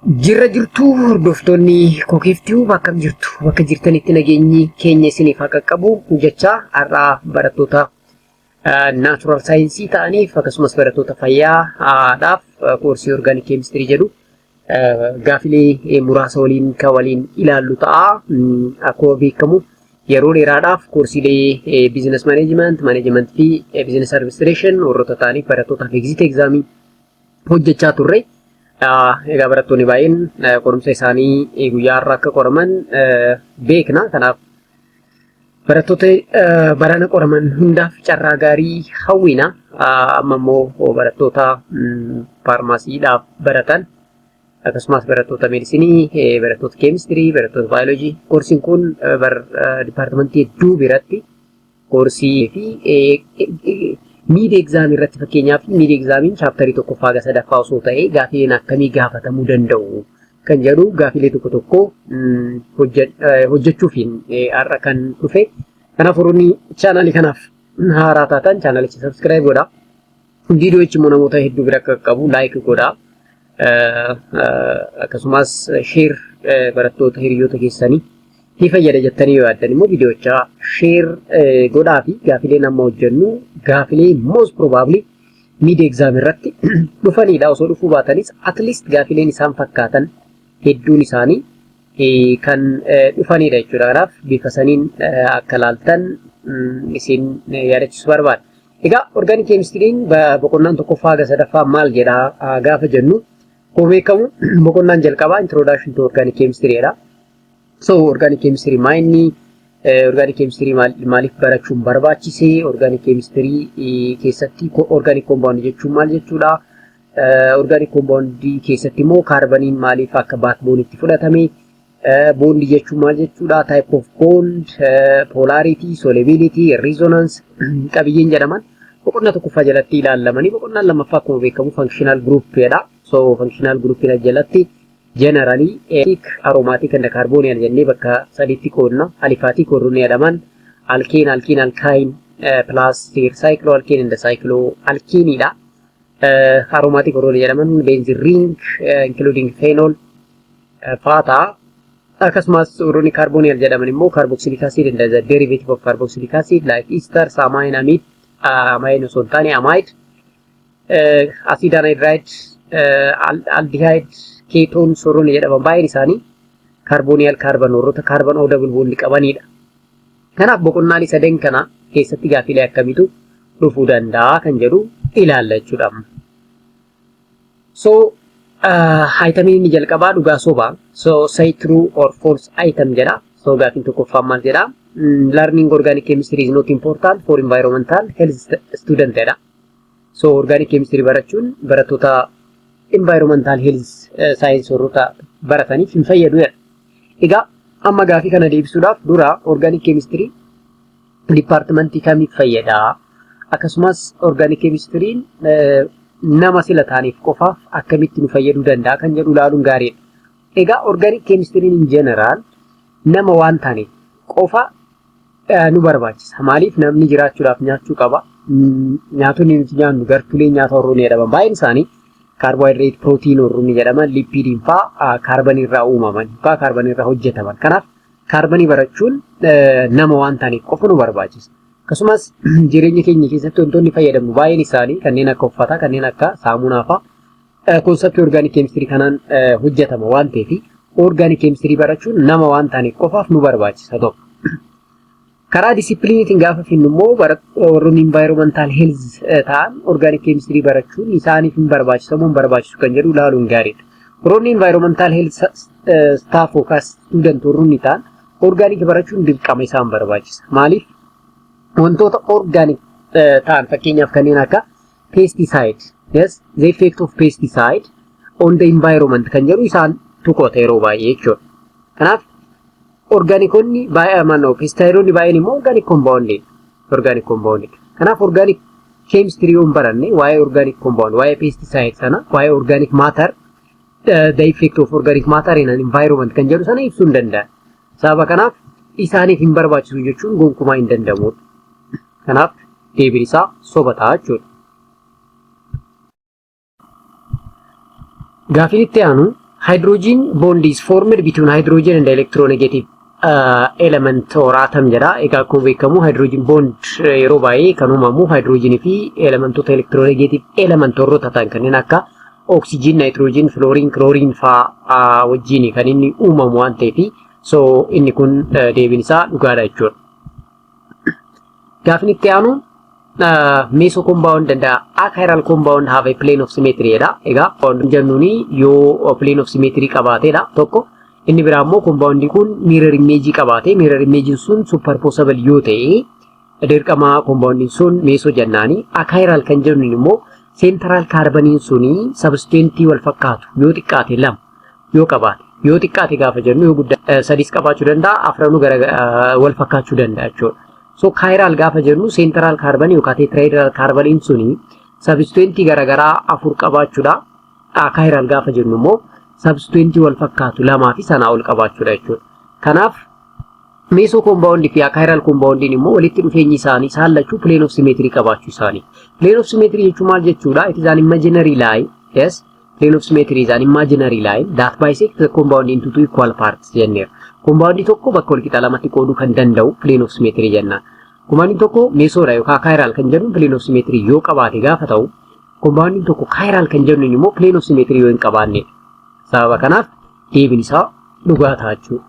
Jirra jirtuu hordoftoonni KOOKEEF-TUBE akkam jirtu bakka jirtanitti nageenyi keenya isiniif haa qaqqabu jecha har'aa barattoota naatural saayinsii ta'aniif akkasumas barattoota fayyaadhaaf koorsii orgaanik keemistirii jedhu gaafilee muraasa waliin kan waliin ilaallu ta'a. Akkuma beekamu yeroo dheeraadhaaf koorsiilee biizines maaneejimenti fi biizines administreeshin warroota ta'aniif barattootaaf egzit egzaamii hojjechaa turre. Egaa barattoonni baay'een qorumsa isaanii guyyaa har'a akka qoraman beekna. Kanaaf barattoota barana qoraman hundaaf carraa gaarii hawwina. Amma immoo barattoota faarmaasiidhaaf baratan akkasumas barattoota meedisinii, barattoota keemistirii, barattoota baayoloojii. Koorsiin kun dipaartimentii hedduu biratti koorsii fi miidii egzaamii irratti fakkeenyaaf miidii egzaamiin chaaptarii tokkoffaa hanga sadaffaa osoo ta'ee gaafileen akkamii gaafatamuu danda'u kan jedhu gaafilee tokko tokko hojjechuufiin har'a kan dhufe. Kanaaf warroonni chaanaalii kanaaf haaraa taatan chaanaalicha sabskiraayib godhaa. Viidiyoochi immoo namoota hedduu bira qaqqabu laayik godhaa. Akkasumas sheer barattoota hiriyoota keessanii ni fayyada jettanii yoo yaaddan immoo viidiyoocha sheer godhaa fi gaafileen amma hojjennu gaafilee most probably miidii egzaamii irratti dhufanidha. Osoo dhufuu baatanis at least gaafileen isaan fakkaatan hedduun isaanii kan dhufanidha jechuudha. Kanaaf bifa saniin akka laaltan isin yaadachiisu barbaada. Egaa orgaanik keemistiriin boqonnaan tokkoffaa hanga sadaffaa maal jedhaa gaafa jennu akkuma beekamu boqonnaan jalqabaa introduction to organic chemistry dha. So organic chemistry maayinni organic chemistry maaliif barachuun barbaachise, organic chemistry keessatti organic compound jechuun maal jechuudha, organic compound keessatti immoo kaarbaniin maaliif akka backbone itti fudhatame, bond jechuun maal jechuudha, type of bond, polarity, solubility, resonance qabiyyeen jedhaman boqonnaa tokkoffaa jalatti ilaallamanii boqonnaan lammaffaa akkuma beekamu functional group dha. So functional group jalatti generally aromatic and carbonyl jennee bakka sadiitti qoodna. Aliphatic warroonni jedhaman alkane, alkene, alkyne plus cycloalkane and cycloalkene dha. Aromatic warroonni jedhaman benzene ring including phenol fa'aadha. Akkasumas warroonni carbonyl jedhaman immoo carboxylic acid and the derivative of carboxylic acid like ester, amine, amide, amine osoo hin taane amide, acid anhydride, aldehyde, ketones warroonni jedhaman baay'een isaanii carbonyl carbon warroota carbon O double bond qabanidha. Kanaaf boqonnaalee sadan kana keessatti gaafilee akkamiitu dhufuu danda'a kan jedhu ilaalla jechuudha. So itemiin inni jalqabaa dhugaa sobaa. So say true or false item jedha. So gaafiin tokkoffaan maal jedha? Learning organic chemistry is not important for environmental health student jedha. So organic chemistry barachuun barattoota environmental health science warroota barataniif hin fayyadu jedha. Egaa amma gaafii kana deebisuudhaaf dura organic chemistry departmentii kamiif fayyada? Akkasumas organic chemistry'n nama sila taaniif qofaaf akkamitti nu fayyaduu danda'a kan jedhu ilaaluun gaariidha. Egaa organic chemistry'n in general nama waan taaniif qofa nu barbaachisa. Maaliif namni jiraachuudhaaf nyaachuu qaba. Nyaatonni nuti nyaannu gartuulee nyaata warroonni jedhaman baay'een isaanii carbohydrate, protein warroonni jedhaman, lipidiin fa'aa kaarbanii irraa uumaman yookaan kaarbanii irraa hojjetaman. Kanaaf kaarbanii barachuun nama waan taaniif qofa nu barbaachisa. Akkasumas jireenya keenya keessatti wantoonni fayyadamnu baay'een isaanii kanneen akka uffataa, kanneen akka saamunaa fa'aa konseptii organic chemistry kanaan hojjetama waan ta'eef organic chemistry barachuun nama waan taaniif qofaaf nu barbaachisa tokko. Karaa disipiliiniitiin gaafa finnu immoo warroonni environmental health ta'an organic chemistry barachuun isaaniif hin barbaachisu moo hin barbaachisu kan jedhu ilaaluun gaariidha. Warroonni environmental health staff yookaan student warroonni ta'an organic barachuun dirqama isaan barbaachisa. Maaliif? Wantoota organic ta'an fakkeenyaaf kanneen akka pesticide, yes, the effect of pesticide on the environment kan jedhu isaan tuqoota yeroo baay'ee jechuudha. Kanaaf organikonni baay'ee pesticidonni baay'een immoo organic compound. Kanaaf organic chemistry yoon baranne waa'ee organic compound, waa'ee pesticide sana, waa'ee organic matter, the effect of organic matter in an environment kan jedhu sana ibsuu hin danda'a. Sababa kanaaf isaaniif hin barbaachisu jechuun gonkumaa hin danda'amudha. Kanaaf deebiin isaa soba ta'a jechuudha. Gaafiin itti aanu hydrogen bond is formed between hydrogen and electronegative element or atom jedha. Egaa akkuma beekamu hydrogen bond yeroo baay'ee kan uumamu hydrogen fi elementoota electronegative element warroota ta'an kanneen akka oxygen, nitrogen, fluorine, chlorine faa wajjin kan inni uumamu waan ta'eef so inni kun deebiin isaa dhugaadha jechuudha. Gaafni itti aanu meso compound and achiral compound have a plane of symmetry jedha. Egaa compound jennuuni yoo plane of symmetry qabaatedha tokko. Inni biraa immoo compound kun mirror image qabaate, mirror image sun superposable yoo ta'e dirqama compound sun meso jennaani. Achiral kan jennuun immoo central carbon suni substituent wal fakkaatu yoo xiqqaate lama yoo qabaate. Yoo xiqqaate gaafa jennu yoo guddaa sadis qabaachuu danda'a, afranuu gara wal fakkaachuu danda'a jechuudha. So chiral gaafa jennu central carbon yookaan tetrahedral carbon suni substituent garagaraa afur qabaachuudha. Chiral gaafa jennu immoo substituent wal fakkaatu lamaa fi sanaa ol qabaachuudha jechuudha. Kanaaf meso compound fi achiral compound immoo walitti dhufeenyi isaanii saallachuu plane of symmetry qabaachuu isaanii. Plane of symmetry jechuun maal jechuudha? It is an imaginary line. Yes, plane of symmetry is an imaginary line that bisects the compound into two equal parts jenneera. Compound tokko bakka wal qixa lamatti qooduu kan danda'u plane of symmetry jenna. Compound tokko mesoodha yookaan chiral kan jennu plane of symmetry yoo qabaate gaafa ta'u, compound tokko chiral kan jennu immoo plane of symmetry yoo hin qabaanne. Sababa kanaaf deebiin isaa dhugaa ta'a jechuudha.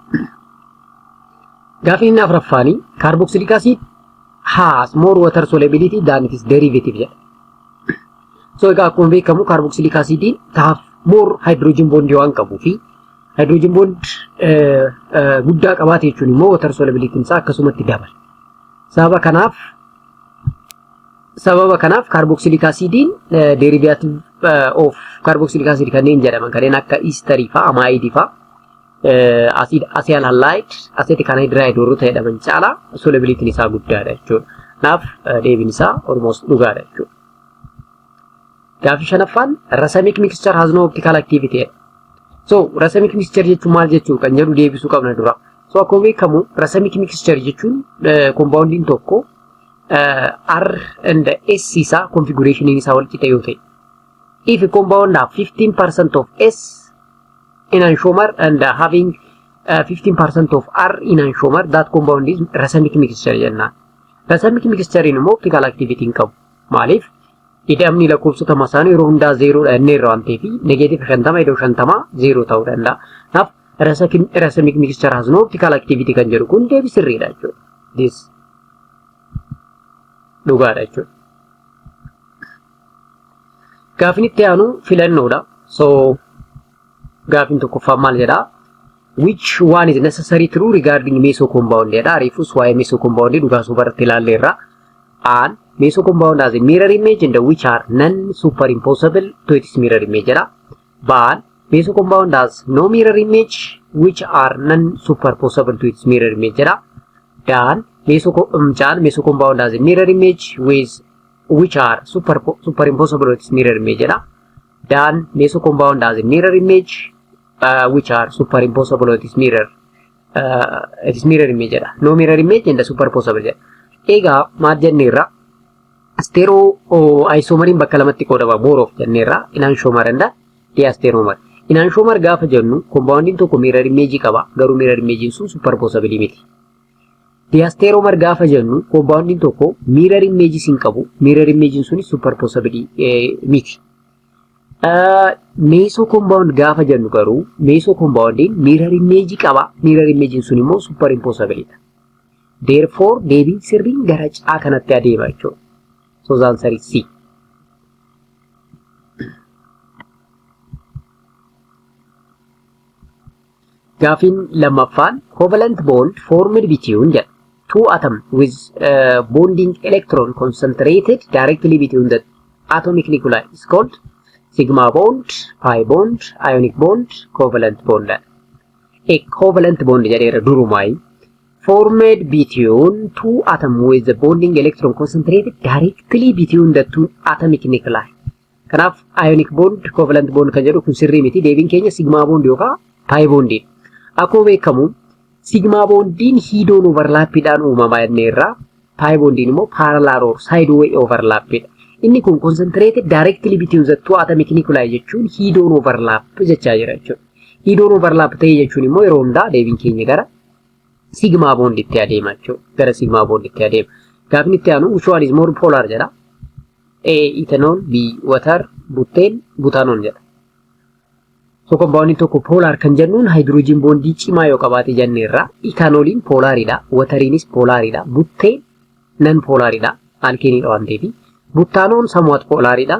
Gaafni inni afuraffaanii carboxylic acid has more water solubility than its derivative jedha. So egaa akkuma beekamu carboxylic acidiin have more hydrogen bond waan qabuu fi hydrogen bond guddaa qabaate jechuun immoo water solubility isaa akkasumatti dabala. Sababa kanaaf carboxylic acidiin derivative of carboxylic acid kanneen jedhaman kanneen akka ester fa amide fa acid acyl halide acetic anhydride warroota jedhaman caala solubility isaa guddaadha jechuudha. Kanaaf deebiin isaa almost dhugaadha jechuudha. Gaafi shanaffaan racemic mixture has no optical activity. So racemic mixture jechuun maal jechuudha kan jedhu deebisuu qabna dura. So akkuma beekamu racemic mixture jechuun compounding tokko R and S isa configuration isa wal qixa yoo ta'e. If a compound have 15% of S enantiomer and having 15% of R enantiomer, that compound is racemic mixture jenna. Racemic mixture immoo optical activity hin qabu. Maaliif? Hidhamni lakkoofsota masaanii yeroo hundaa 0 dha inni irraa waan ta'eef negative 50 iddoo 50 0 ta'uu danda'a. Kanaaf racemic mixture has no optical activity kan jedhu kun deebii sirriidha jechuudha. This dhugaadha jechuudha. Gaafni itti aanu filannoodha. So gaafin tokkoffaan maal jedhaa? Which one is necessary true regarding meso compound jedha. Reefus waa'ee meso compound dhugaasuu baratti ilaalleerra. And meso compound has a mirror image and which are non-superimposable to its mirror image jedha. But meso compound has no mirror image which are non-superposable to its mirror image jedha. Dan meso compound has a mirror image which are superimposable to its mirror image jedha. Dan meso compound has a mirror image which are superimposable to its mirror image jedha. No mirror image and superposable jedha. Egaa maal jenneerra stereoisomeriin bakka lamatti qoodama more of jenneerra enantiomer and diastereomer. Enantiomer gaafa jennu compounding tokko mirror image qaba garuu mirror image sun superposable miti. Diastereomer gaafa jennu compounding tokko mirror image sin qabu mirror image sun superposable miti. Meso compound gaafa jennu garuu meso compounding mirror image qaba mirror image sun immoo superimposable dha. Therefore deebiin sirriin gara caa kanatti adeema jechuudha. So the answer is C. Gaafin lammaffaan covalent bond formed between two atoms with bonding electron concentrated directly between the atomic nuclei is called sigma bond, pi bond, ionic bond, covalent bond. A covalent bond jedheera durumaayi formed between two atoms with the bonding electron concentrated directly between the two atomic nuclei. Kanaaf ionic bond, covalent bond kan jedhu kun sirrii miti. Deebiin keenya sigma bond yookaan pi bond. Akkuma beekamu sigma bondiin hiidoon overlaapidhaan uumamaa jenneerra. Pi bondiin immoo parallel or sideway overlaapidha. Inni kun concentrated directly between the two atomic nuclei jechuun hiidoon overlap jechaa jira jechuudha. idoon overlap ta'e jechuun immoo yeroo hundaa deebiin keenya gara sigma bond itti adeema jechuudha. Gara sigma bond itti adeema. Gaafni itti aanu which one is more polar jedha. A ethanol, B water, butane, butanol jedha. So compound tokko polar kan jennuun hydrogen bondii cimaa yoo qabaate jenneerra ethanoliin polaridha, wateriinis polaridha, butane non polaridha, alkeenidha waan ta'eef butanoon somewhat polaridha,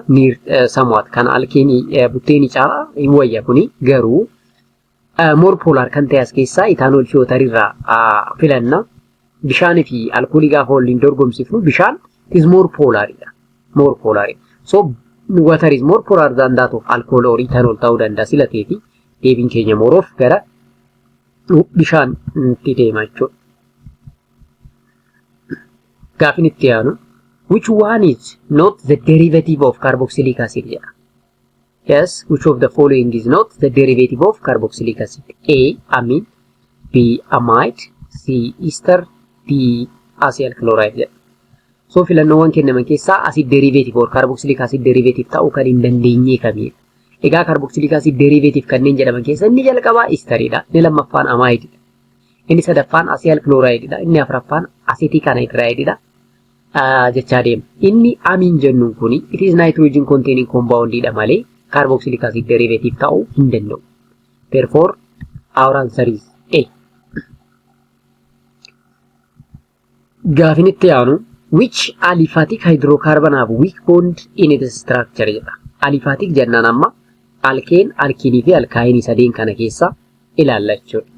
somewhat kan alkeenii buteenii caalaa hin wayya kuni garuu more polar kan ta'e as keessaa ethanol fi waterirraa filanna. Bishaan fi alkoolii gaafa waliin dorgomsifnu bishaan is more polaridha. More polaridha. So water is more polar than that of alcohol or ethanol ta'uu danda'a sila ta'eefi deebiin keenya more of gara bishaan itti deema jechuudha. Gaafin itti aanu which one is not the derivative of carboxylic acid jedha. Yes, which of the following is not the derivative of carboxylic acid? A. Amine, B. Amide, C. Ester, D. Acyl chloride jedha. So filannoowwan kennaman keessaa acid derivative or carboxylic acid derivative ta'uu kan hin dandeenye kamiidha. Egaa carboxylic acid derivative kanneen jedhaman keessa inni jalqabaa esteridha, inni lammaffaan amideidha, inni sadaffaan acyl chlorideidha, inni afuraffaan acetic anhydrideidha jechaa deema. Inni amine jennuun kuni it is nitrogen containing compoundidha malee carboxylic acid derivative ta'uu hin danda'u. Therefore our answer is A. Gaafin itti aanu which aliphatic hydrocarbon have weak bond in its structure jedha. Aliphatic jennaan amma alkeen, alkiinii fi alkaayinii sadeen kana keessa ilaalla jechuudha.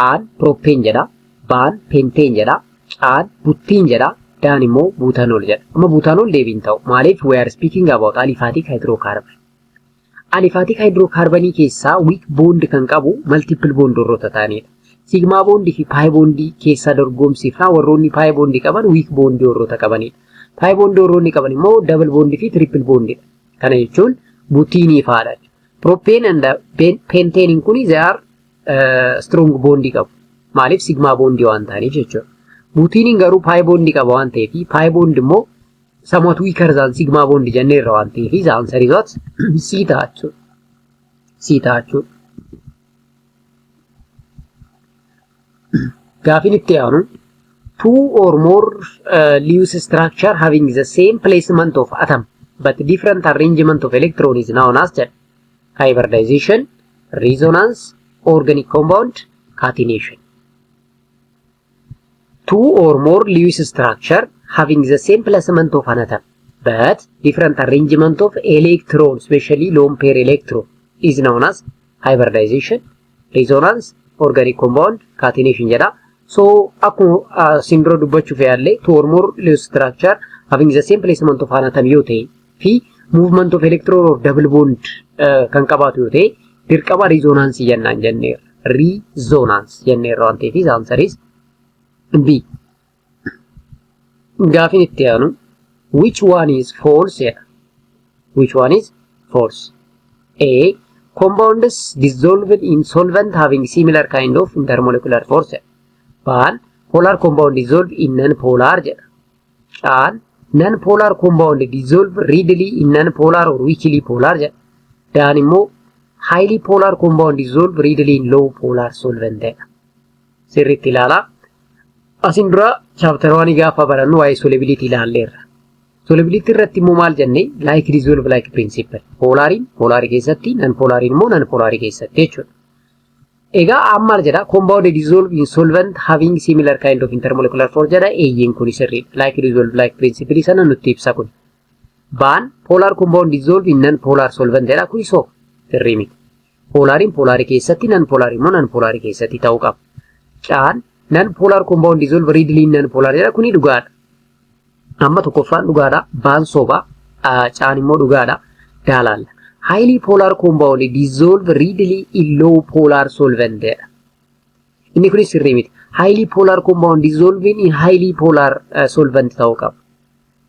Aan propane jedha, baan penteen jedha, caan buttiin jedha, daan immoo butanol jedha. Amma butanol deebiin ta'u maaliif we are speaking about aliphatic hydrocarbon. Aliphatic hydrocarbonii keessaa weak bond kan qabu multiple bond warroota ta'anidha. Sigma bondi fi pi bondi keessa dorgomsifna warroonni pi bondi qaban weak bondi warroota qabanidha. Pi bondi warroonni qaban immoo double bondi fi triple bondidha. Kana jechuun butiinii fa'aadha. Propane and pentane kuni they are strong bondi qabu. Maaliif sigma bondi waan ta'aniif jechuudha. Butiiniin garuu pi bondi qaba waan ta'eef pi bondi immoo somewhat weaker than sigma bondi jenneerra waan ta'eef the answer is what? C ta'a jechuudha. C ta'a jechuudha. Gaafin itti aanu two or more loose structure having the same placement of atom but different arrangement of electron is known as hybridization, resonance, organic compound, catenation. Two or more loose structure having the same placement of an atom but different arrangement of electron, especially lone pair electron, is known as hybridization, resonance, organic compound, catenation jedha. So akkuma sindroo dubbachuuf yaalle two or more loose structure having the same placement of an atom yoo ta'e fi movement of electron or double bond kan qabaatu yoo ta'e dirqama resonance jennaan jenneerra. Resonance jenneerra waan ta'eef the answer is B. Gaafin itti aanu which one is false jedha. Which one is false? A. Compounds dissolved in solvent having similar kind of intermolecular force. Baan polar compound dissolved in non-polar jedha. Caan non-polar compound dissolved readily in non-polar or weakly polar jedha. Daan immoo highly polar compound dissolved readily in low polar solvent jedha. Sirriitti ilaalaa. Asin dura chapter 1 gaafa barannu waa'ee solubility ilaalleerra. Solubility irratti immoo maal jenne like dissolve like principle. Polariin polarii keessatti, non-polariin immoo non-polarii keessatti jechuudha. Egaa ammaal jedha compound dissolve in solvent having similar kind of intermolecular force jedha eeyyiin kun sirriidha. Like dissolve like principle sana nutti ibsa kun. Baan polar compound dissolve in non-polar solvent jedha kun isoo sirrii miti. Polariin polarii keessatti, non-polariin immoo non-polarii keessatti ta'uu qaba. Caan non-polar compound dissolve readily in non-polar jedha kuni dhugaadha. Amma tokkoffaan dhugaadha, baan soba, caan immoo dhugaadha, daalaalla. Highly polar compound dissolve readily in low polar solvent jedha. Inni kunis sirrii miti. Highly polar compound dissolving in highly polar solvent ta'uu qaba.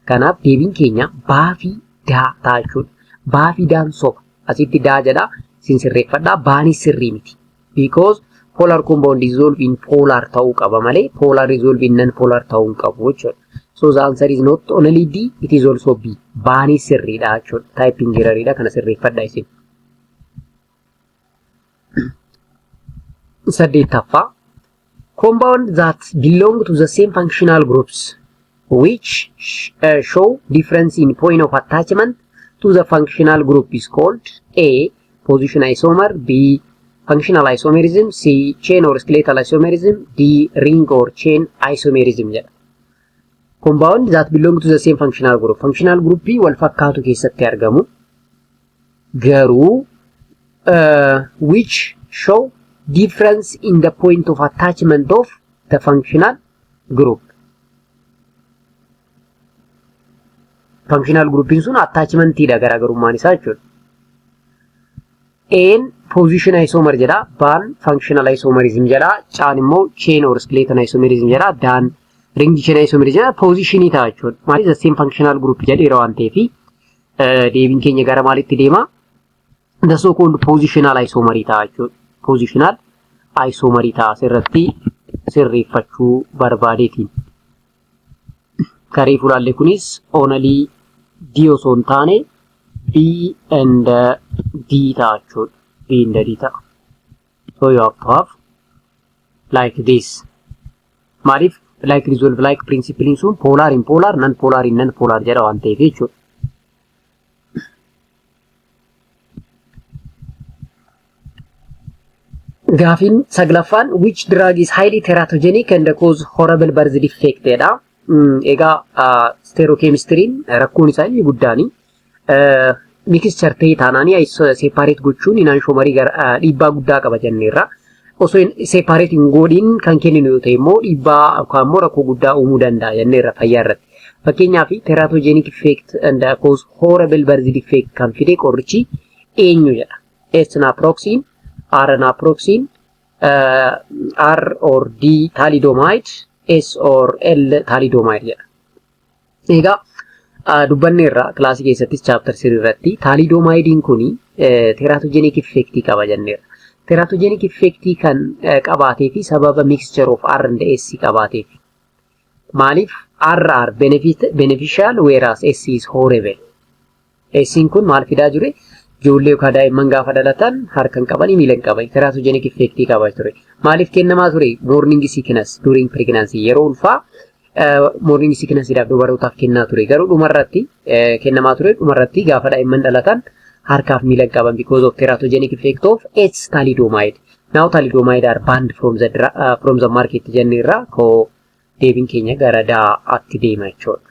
Kanaaf deebiin keenya baa fi daa ta'a jechuudha. Baa fi daan soba. Asitti daa jedha, sin sirreeffadhaa, baanis sirrii miti. Because polar compound dissolve in polar ta'uu qaba malee polar dissolve in non-polar ta'uu hin qabu jechuudha. So the answer is not only D, it is also B. Baanis sirriidha jechuudha. Typing error'idha kana sirreeffadhaa isin. Saddeettaffaa compound that belong to the same functional groups which show difference in point of attachment to the functional group is called A. Position isomer, B. Functional isomerism, C. Chain or skeletal isomerism, D. Ring or chain isomerism. Compound that belong to the same functional group. Functional group wal fakkaatu keessatti argamu garuu which show difference in the point of attachment of the functional group. Functional group sun attachment ida garaagarummaan isaa jechuudha. N position isomer jedha, ban functional isomerism jedha, chaan immoo chain or skeletal isomerism jedha, dan ring chain isomerism jedha. Position ita jechuudha. Maali the same functional group jedheera waan ta'eef deebiin keenya gara maalitti deema? The so called positional isomer ita jechuudha. Positional isomer ita asirratti sirreeffachuu barbaadeetiin. Karee fulaalle kunis only D osoo hin taane B and D ta'a jechuudha. B and D ta'a. So you have to have like this. Maaliif like resolve like principle sun polar in polar, non polar in non polar jedha waan ta'eef jechuudha. Gaafin saglaffaan which drug is highly teratogenic and cause horrible birth defect jedha. Egaa stereochemistry rakkoon isaa inni guddaani mixture ta'e taanaanii separate gochuun inanshomarii dhiibbaa guddaa qaba jenneerra. Osoo separate hin godhin kan kenninu yoo ta'e immoo dhiibbaa yookaan immoo rakkoo guddaa uumuu danda'a jenneerra fayyaa irratti. Fakkeenyaaf teratogenic effect and cause horrible birth defect kan fide qorichi eenyu jedha. S naproxen, R naproxen, R or D thalidomide, S or L thalidomide jedha. Egaa dubbanneerra kilaasii keessattis chapter 3 irratti thalidomidein kuni teratogenic effect qaba jenneerra. Teratogenic effect kan qabaatee fi sababa mixture of R and S qabaateef. Maaliif R beneficial whereas S is horrible. S kun maal fidaa jire? Ijoollee yookaan daa'imman gaafa dhalatan harkan qabanii miilan qaban teratogenic effect qaba ture. Maaliif kennamaa ture? Morning sickness during pregnancy yeroo ulfaa morning sickness idhaaf dubarootaaf kennaa ture. Garuu dhumarratti kennamaa ture dhumarratti gaafa daa'imman dhalatan harkaaf miilan qaban because of teratogenic effect of S thalidomide. Now thalidomide are banned from the market jenneerra ko deebiin keenya gara daa'atti deema jechuudha.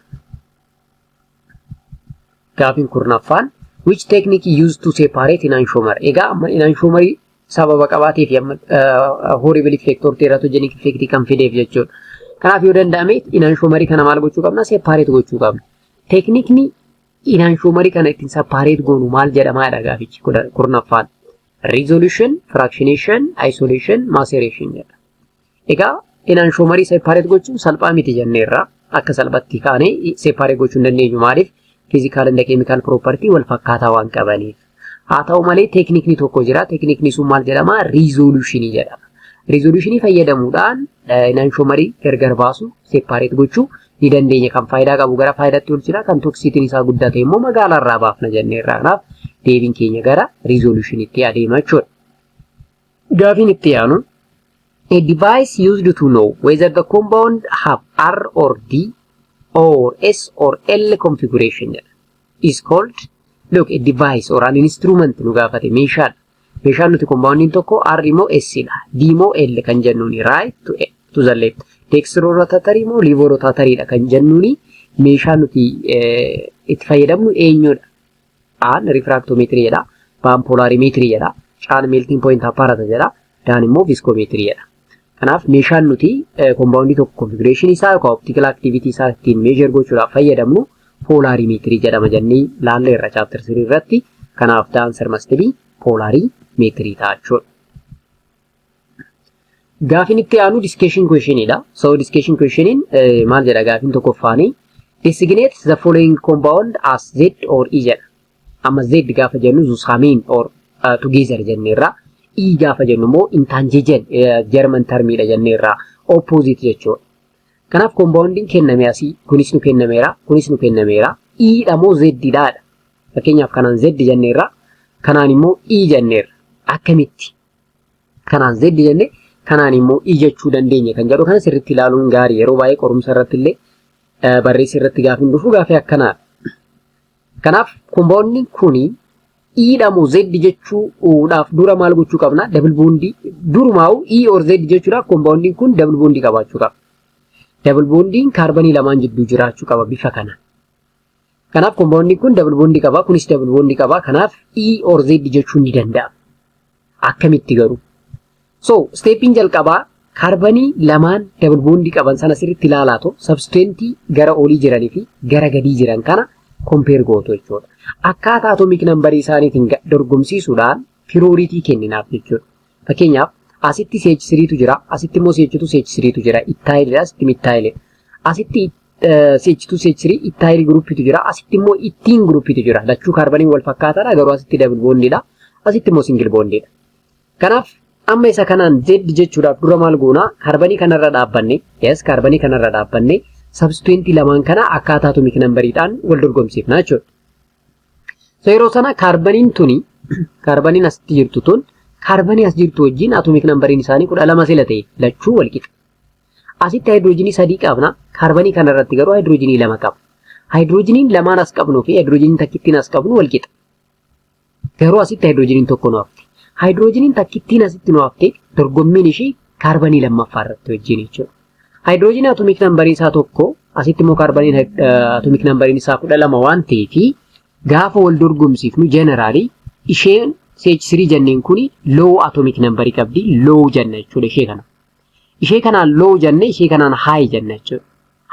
Gaafin kurnaffaan which technique used to separate inanshomer? Egaa inanshomerii sababa qabaateef horrible effect or teratogenic effect kan fideef jechuudha. Kanaaf yoo danda'ame inanshomerii kana maal gochuu qabna? Separate gochuu qabna. Teknikni inanshomerii kana ittiin separate goonu maal jedhamaadha gaafichi kurnaffaan? Resolution, fractionation, isolation, maceration jedha. Egaa inanshomerii separate gochuun salphaa miti jenneerra. Akka salphatti kaanee separate gochuu hin dandeenyu. Maaliif? Physical and chemical property wal fakkaataa waan qabaniif. Haa ta'u malee teknikni tokko jira. Teknikni sun maal jedhama? Resolution jedhama. Resolution fayyadamuudhaan inanshomerii gargar baasu separate gochuu ni dandeenya. Kan faayidaa qabu gara faayidaatti oolchina, kan toksiitiin isaa guddaa ta'e immoo magaalaarraa baafna jenneerra. Kanaaf deebiin keenya gara resolution itti adeema jechuudha. Gaafin itti aanu a device used to know whether the compound have R or D or S or L configuration is called a device or an instrument nu gaafate meeshaan nuti compoundin tokko R immoo S dha, D immoo L kan jennuuni right to the left, dextrorotatory immoo levorotatory dha kan jennuuni meeshaan nuti itti fayyadamnu eenyudha? An refractometry jedha, ban polarimetry jedha, chaan melting point apparatus jedha, daan immoo viscometry jedha. Kanaaf meeshaan nuti compoundii tokko configuration isaa yookaan optical activity isaa ittiin measure gochuudhaaf fayyadamnu polarimetry jedhama jennee laalleerra chapter 3 irratti. Kanaaf the answer must be polarimetry ta'a jechuudha. Gaafin itti aanu discussion question dha. So discussion questionin maal jedha gaafin tokkoffaani? Designate the following compound as Z or E jedha. Amma Z gaafa jennu zusamine or together jenneerra. E gaafa jennu immoo intangible German termidha jenneerra opposite jechuudha. Kanaaf compounding kenname asii kunis nu kennameera kunis nu kennameera. E dha moo Z dha? Fakkeenyaaf kanaan Z jenneerra kanaan immoo E jenneerra. Akkamitti kanaan Z jenne kanaan immoo I jechuu dandeenya kan jedhu kana sirriitti ilaaluun gaarii yeroo baay'ee qorumsa irratti illee barreessa irratti gaafiin dhufu gaafii akkanaa. Kanaaf compound kuni E dhamoo Z jechuudhaaf dura maal gochuu qabna double bond durumaa'u E or Z jechuudhaaf compound kun double bond qabaachuu qaba. Double bond kaarbanii lamaan jidduu jiraachuu qaba bifa kana. Kanaaf compound kun double bond qaba kunis double bond qaba kanaaf E or Z jechuun ni danda'a. Akkamitti garuu? So stepin jalqabaa kaarbanii lamaan double bond qaban sana sirriitti ilaalaatu substituent gara olii jiranii fi gara gadii jiran kana compare gootu jechuudha. Akkaataa atomic number isaaniitiin dorgomsiisuudhaan priority kenninaaf jechuudha. Fakkeenyaaf asitti CH3 tu jira, asitti immoo CH2 CH3 tu jira, ethyl asitti methyl. Asitti CH2 CH3 ethyl group tu jira, asitti immoo ethene group tu jira. Lachuu kaarbanii wal fakkaataadha garuu asitti double bondidha, asitti immoo single bondidha. Kanaaf amma isa kanaan Z jechuudhaaf dura maal goona kaarbanii kanarra dhaabbanne, yes kaarbanii kanarra dhaabbanne substituent lamaan kana akkaataa atomic number'idhaan wal dorgomsiifna jechuudha. So yeroo sana kaarbaniin tuni kaarbaniin asitti jirtu tun kaarbanii as jirtu wajjin atomic number'iin isaanii 12 sila ta'e lachuu wal qixa. Asitti hydrogenii 3 qabna kaarbanii kanarratti garuu hydrogenii 2 qaba. Hydrogeniin lamaan as qabnuu fi hydrogeniin takkittiin as qabnu wal qixa. Garuu asitti hydrogeniin tokko nu hafte. Hydrogeniin takkittiin asitti nu hafte dorgommiin ishii kaarbanii lammaffaa irratti wajjin jechuudha. Hydrogenii atomic number'iin isaa tokko asitti immoo kaarbaniin atomic number'iin isaa 12 waan ta'eef gaafa wal dorgomsiifnu generally isheen CH3 jenneen kuni low atomic number qabdi low jenna jechuudha ishee kana. Ishee kanaan low jenne ishee kanaan high jenna jechuudha.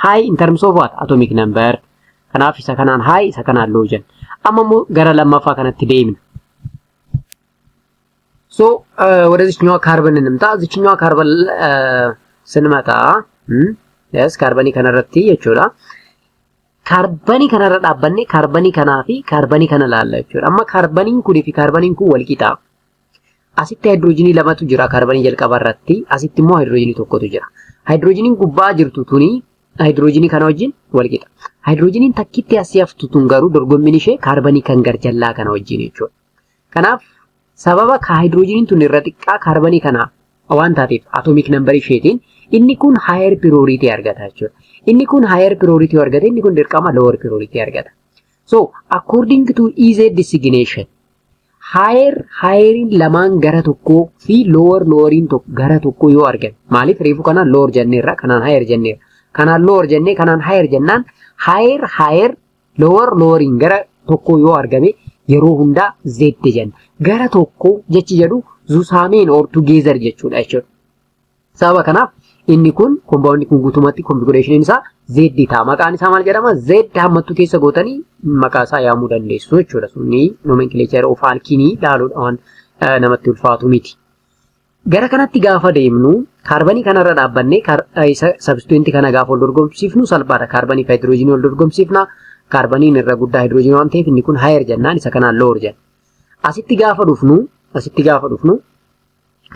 High in terms of what atomic number. Kanaaf isa kanaan high isa kanaan low jenna. Amma immoo gara lammaffaa kanatti deemna. So ወደዚህኛው ካርበን እንምጣ እዚህኛው ካርበን ስንመጣ yes ካርበኒ ከነረቲ jechuudha. Kaarbanii kanarra dhaabbanne kaarbanii kanaa fi kaarbanii kana laalla jechuudha. Amma kaarbaniin kunii fi kaarbaniin kun wal qixa. Asitti hydrogenii lamatu jira kaarbanii jalqaba irratti, asitti immoo hydrogenii tokkotu jira. Hydrogeniin gubbaa jirtu tuni hydrogenii kana wajjin wal qixa. Hydrogeniin takkitti asii haftu tun garuu dorgommiin ishee kaarbanii kan garjallaa kana wajjin jechuudha. Kanaaf sababa hydrogeniin tun irra xiqqaa kaarbanii kana waan taateef atomic number isheetiin inni kun higher priority argata jechuudha. Inni kun higher priority argata, inni kun dirqama lower priority argata. So according to EZ designation, higherin lamaan gara tokkoo fi lowerin gara tokkoo yoo argan. Maaliif reefu kanaan lower jenneerra, kanaan higher jenneerra. Kanaan lower jennee, kanaan higher jennaan higher lowerin gara tokkoo yoo argame yeroo hundaa Z jenna. Gara tokkoo jechi jedhu zusameen or together jechuudha jechuudha. Sababa kanaaf inni kun compound kun guutumatti configuration isaa Z ta'a. Maqaan isaa maal jedhama? Z hammattu keessa gootanii maqaa isaa yaamuu dandeessu jechuudha. Sunni nomenclature of alkene ilaaluudhaan namatti ulfaatu miti. Gara kanatti gaafa deemnu kaarbanii kanarra dhaabbannee substituent kana gaafa wal dorgomsiifnu salphaadha. Kaarbanii fi hydrogenii wal dorgomsiifna. Kaarbaniin irra guddaa hydrogenii waan ta'eef inni kun higher jennaan isa kanaan lower jenna. Asitti gaafa dhufnu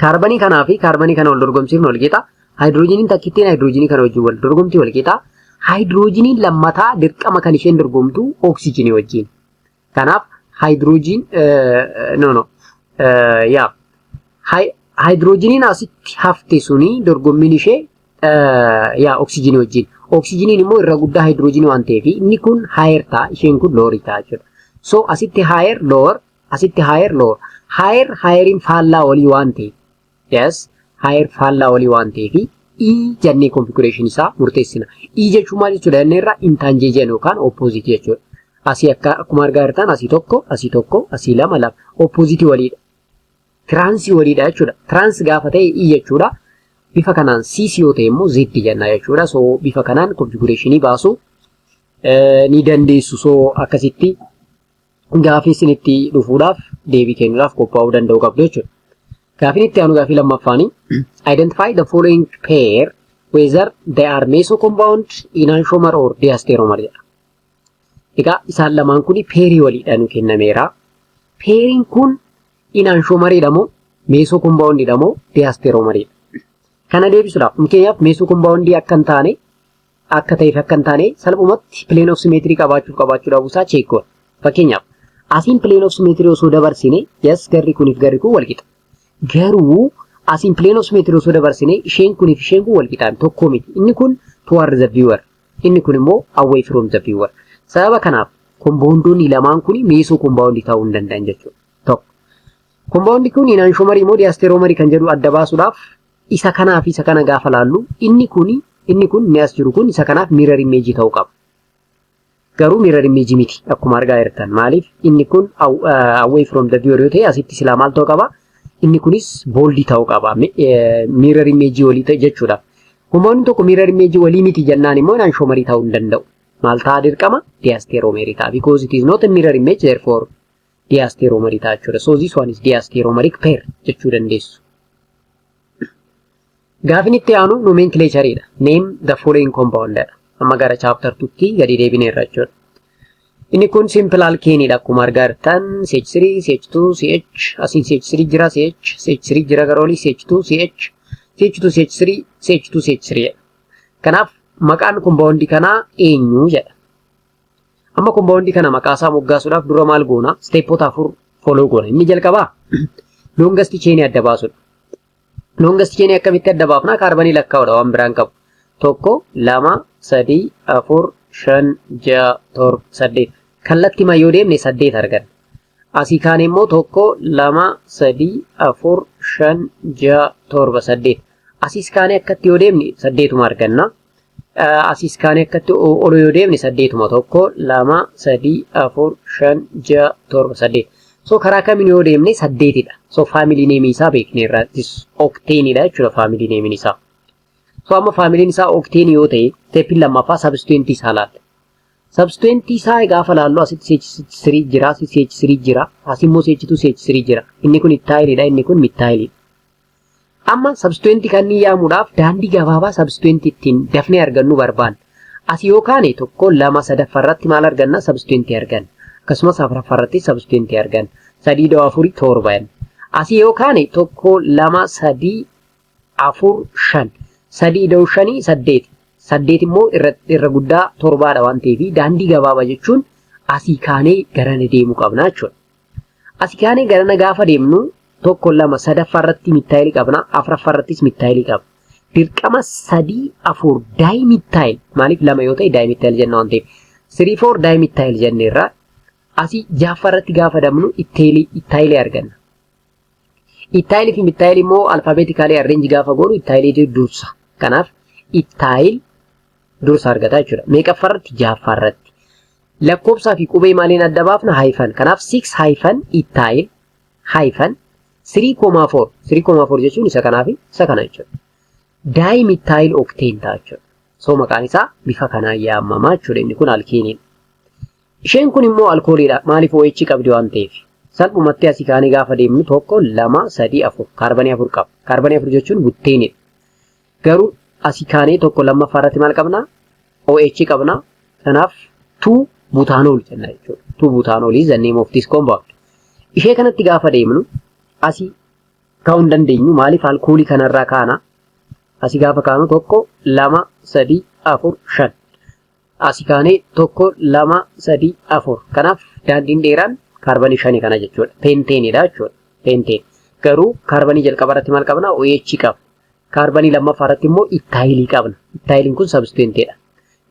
kaarbanii kanaa fi kaarbanii kana wal dorgomsiifnu wal qixa. Hydrogeniin takkittiin hydrogenii kana wajjin wal dorgomti wal qixa. Hydrogeniin lammataa dirqama kan isheen dorgomtu oksijiinii wajjin. Kanaaf hydrogeniin asitti hafte suni dorgommiin ishee oksijiinii wajjin. Oksijiiniin immoo irra guddaa hydrogenii waan ta'eef inni kun higher ta'a isheen kun lower ta'a jechuudha. So asitti higher lower asitti higher lower. Higherin faallaa olii waan ta'eef. Yes. Higher faallaa olii waan ta'eef E jennee configuration isaa murteessina. E jechuun maal jechuudha jenneerra intanjeejen yookaan opposite jechuudha. Asii akkuma argaa jirtan asii tokko, asii lama. Opposite waliidha. Transii waliidha jechuudha. Trans gaafa ta'e E jechuudha. Bifa kanaan CC yoo ta'e immoo Z jenna jechuudha. So bifa kanaan configuration baasuu ni dandeessu. So akkasitti gaafii isinitti dhufuudhaaf deebii kennuudhaaf qophaa'uu danda'u qabdu jechuudha. Gaafii itti aanu gaafii lammaffaanii identify the following pair whether they are mesocompound, enantiomer or diastereomer jedha. Egaa isaan lamaan kun peerii waliidha nu kennameera. Peeriin kun enantiomeridha moo mesocompoundidha moo diastereomeridha. Kana deebisuudhaaf fakkeenyaaf mesocompoundii akka hin taane salphumatti plane of symmetry qabaachuu dhabuusaa check goona. Fakkeenyaaf asiin plane of symmetry osoo dabarsine yes garri kuniif garri kun wal qixa. Garuu Asin plane of symmetry osoo dabarsine isheen kun fi isheen kun wal qixaan tokko miti. Inni kun toward the viewer. Inni kun immoo away from the viewer. Sababa kanaaf compoundonni lamaan kun meesoo compound ta'uu hin danda'an jechuudha. Tokko. Compound kun enantiomery immoo diastereomery kan jedhu adda baasuudhaaf isa kanaa fi isa kana gaafa laallu inni kun ni as jiru kun isa kanaaf mirror image ta'uu qaba. Garuu mirror image miti akkuma argaa jirtan. Maaliif inni kun away from the viewer yoo ta'e asitti silaa maal ta'uu qaba? Inni kunis bold ta'uu qaba. Mirror image walii ta'e jechuudha. Compound tokko mirror image walii miti jennaan immoo enantiomery ta'uu hin danda'u. Maal ta'a dirqama? Diastereomery ta'a. Because it is not a mirror image, therefore diastereomery ta'a jechuudha. So this one is diasteromeric pair jechuu dandeessu. Gaafin itti aanu nomenclatureidha. Name the following compound. Amma gara chapter 2tti gadi deebineerra jechuudha. Inni kun simple alkeneidha akkuma argaa jirtan CH3, CH2, CH, asin CH3 jira, CH, CH3 jira garooli, CH2, CH, CH2, CH3, CH2, CH3. Kanaaf maqaan compound kanaa eenyu jedha. Amma compound kana maqaa isaa moggaasuudhaaf dura maal goona? Stepota 4 follow goona. Inni jalqabaa longest chain adda baasudha. Longest chain akkamitti adda baafna? Kaarbanii lakkaa'uudha waan biraan qabu. Tokko, lama, sadii, afur, shan, ja'a, torba, saddeet. Kallattii yoo deemne 8 arganna. Asii kaan immoo tokko, lama, sadii, afur, shan, ja'a, torba, 8. Asiis kaan akkatti yoo deemne 8 arganna. Asiis kaan akkatti ol yoo deemne 8 tokko, lama, sadii, afur, shan, ja'a, torba, 8. So karaa kamiin yoo deemne 8dha. So family name isaa beekneerra. Octaneidha jechuudha family name isaa. So amma family isaa octane yoo ta'e stepin lammaffaa substituent isaa laalla. Substituent isaa gaafa laallu asitti CH3 jira, asitti CH3 jira, asimmoo CH2 CH3 jira. Inni kun ethyleidha, inni kun methylidha. Amma substituent kan inni yaamuudhaaf daandii gabaabaa substituent ittiin dafnee argannu barbaanna. As yoo kaane tokko, lama, sadaffaarratti maal arganna? Substituent arganna. Akkasumas afuraffaarratti substituent arganna. 3, 4, 7. As yoo kaane tokko, lama, sadii, afur, shan. 3, 5, 8. 8 immoo irra guddaa 7dha waan ta'eef daandii gabaabaa jechuun asii kaanee garana deemuu qabna jechuudha. Asii kaanee garana gaafa deemnu tokko, lama, sadaffaarratti methayilii qabna, afuraffaarrattis methayilii qabna. Dirqama 3, 4 dimethyl maaliif lama yoo ta'e dimethyl jenna waan ta'eef 3, 4 dimethyl jenneerra asii jaffaarratti gaafa deemnu ethyl arganna. Ethyl fi methyl immoo alphabetically arrange gaafa goonu ethyl dursa. Kanaaf ethyl dursa argata jechuudha. Meeqaffaarratti? Jaffaarratti. Lakkoofsaa fi qubee maaliin adda baafna? Hyphen. Kanaaf 6 hyphen ethyl hyphen 3,4. 3,4 jechuun isa kanaa fi isa kana jechuudha. Dimethyl octane ta'a jechuudha. So maqaan isaa bifa kanaan yaamamaa jechuudha. Inni kun alkeeniidha. Isheen kun immoo alkooliidha. Maaliif OH qabdi waan ta'eef? Salphumatti asii kaanee gaafa deemnu tokko, lama, sadii, afur. Kaarbanii 4 qaba. Kaarbanii 4 jechuun butteenidha. Garuu asii kaanee tokko lammaffaarratti maal qabna? OH qabna. Kanaaf 2 butanol jenna jechuudha. 2 butanol is the name of this compound. Ishee kanatti gaafa deemnu asii kaa'uu hin dandeenyu. Maaliif alkoolii kanarraa kaana? Asii gaafa kaanu tokko, lama, sadii, afur, shan. Asii kaanee tokko, lama, sadii, afur. Kanaaf daandiin dheeraan kaarbanii 5 kana jechuudha. Penteenidha jechuudha. Penteen. Garuu kaarbanii jalqabarratti maal qabna? OH qaba. Kaarbanii lammaffaarratti immoo ethylii qabna. Ethyliin kun substituentedha.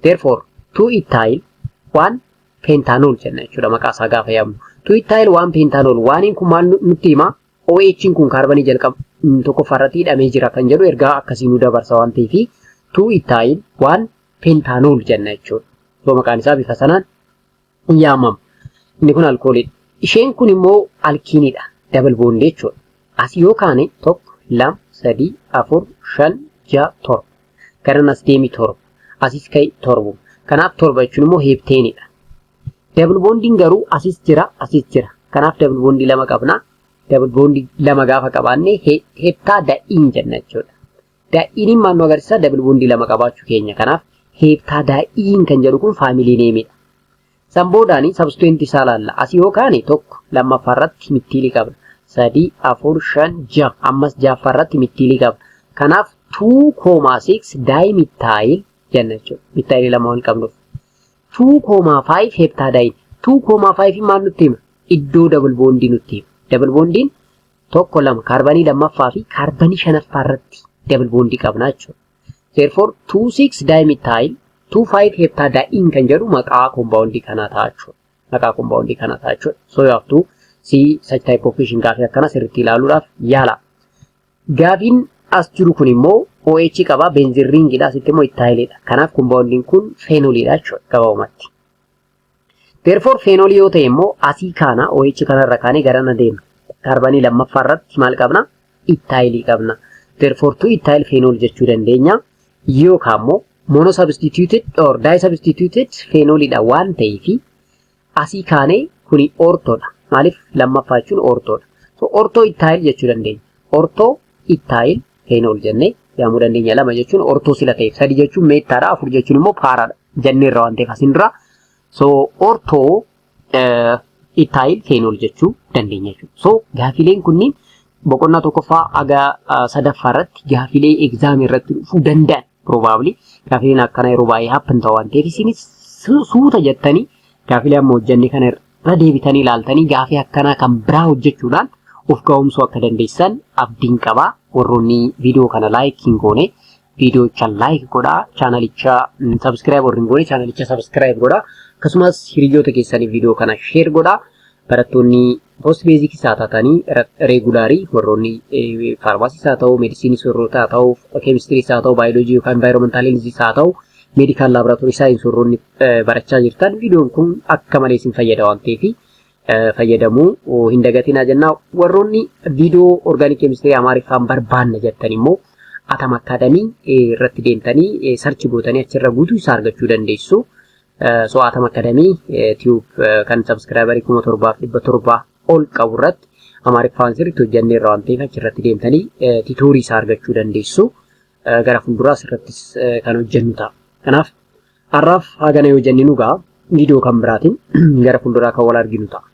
Therefore 2 ethyl 1 pentanol jenna jechuudha maqaa isaa gaafa yaamnu. 2 ethyl 1 pentanol waaniin kun maal nutti hima? OH'n kun kaarbanii jalqaba tokkoffaarratti hidhamee jira kan jedhu ergaa akkasii nu dabarsa waan ta'eef 2 ethyl 1 pentanol jenna jechuudha. So maqaan isaa bifa sanaan yaamama. Inni kun alkooliidha. Isheen kun immoo alkiinidha. Double bond jechuudha. As yoo kaane tokko, lama, sadii, afur, shan, ja'a, torba. Garanas deemi torba. Asis ka'e torba. Kanaaf torba jechuun immoo hepteenidha. Double bondiin garuu asis jira, asis jira. Kanaaf double bondii lama qabna. Double bondii lama gaafa qabaanne heptaa da'iin jenna jechuudha. Da'iiniin maal nu agarsiisa? Double bondii lama qabaachuu keenya. Kanaaf heptaa da'iin kan jedhu kun family nameidha. Samboodhaanii substituent isaa laalla. Asii yoo kaane tokko lammaffaarratti methylii qabna. 3, 4, 5, 6. Ammas jaffaarratti methylii qabna. Kanaaf 2,6 dimethyl jenna jechuudha. Methylii lama wal qabnuuf. 2,5 heptadiene. 2,5 maal nutti hima? Iddoo double bondii nutti hima. Double bondiin tokko lama kaarbanii lammaffaa fi kaarbanii shanaffaa irratti double bond qabna jechuudha. Therefore 2,6 dimethyl 2,5 heptadiene kan jedhu maqaa compound kanaa ta'a jechuudha. Maqaa compound kanaa ta'a jechuudha. So you have to see such type of question gaafii akkana sirriitti ilaaluudhaaf yaala. Gaafiin as jiru kun immoo OH qaba benzene ringidha asitti immoo ethylidha. Kanaaf compoundin kun phenolidha jechuudha gabaabumatti. Therefore phenol yoo ta'e immoo asii kana OH kanarra kaanee garana deemna. Kaarbanii lammaffaa irratti maal qabna? Ethyl qabna. Therefore 2-ethyl phenol jechuu dandeenya. Yookaan immoo monosubstituted or disubstituted phenolidha waan ta'eefi asii kaanee kuni ortodha. Maaliif lammaffaa jechuun ortodha. So ortho ethyl jechuu dandeenya. Ortho ethyl phenol jennee yaamuu dandeenya. Lama jechuun ortho sila ta'eef, sadi jechuun meettaadha, afur jechuun immoo paaraadha. Jenneerra waan ta'eef asin dura. So ortho ethyl phenol jechuu dandeenya jechuudha. So gaafileen kunniin boqonnaa tokkoffaa aga sadaffaa irratti gaafilee exam irratti dhufuu danda'an probably gaafileen akkana yeroo baay'ee happen ta'u waan ta'eef isinis suuta jettanii gaafilee amma hojjenne kana irra deebitanii ilaaltanii gaafii akkanaa kan biraa hojjechuudhaan of ga'umsuu akka dandeessan abdiin qaba. Warroonni viidiyoo kana like hin goone viidiyoocha like godhaa, chaanalicha subscribe warri hin goone chaanalicha subscribe godhaa. Akkasumas hiriyoota keessaniif viidiyoo kana share godhaa. Barattoonni post basic isaa taatanii regulaarii warroonni pharmacy isaa ta'u, medicine warroota ta'u, chemistry isaa ta'u, biology yookaan environmental health isaa ta'u, medical laboratory science warroonni barachaa jirtan viidiyoon kun akka malee isin fayyada waan ta'eef fayyadamuu hin dagatinaa jennaa. Warroonni viidiyoo organic chemistry amaariffaan barbaanna jettan immoo Atam Academy irratti deemtanii search gootanii achirra guutuu isaa argachuu dandeessu. So Atam Academy tube kan subscriberii 7,700 ol qabu irratti amaariffaan sirriitti hojjenneerra waan ta'eef achirratti deemtanii tiitoorii isaa argachuu dandeessu. Gara fuulduraas irrattis kan hojjennu ta'a. Kanaaf har'aaf hagana yoo jenninu gaa viidiyoo kan biraatiin gara fuulduraa kan wal arginu ta'a.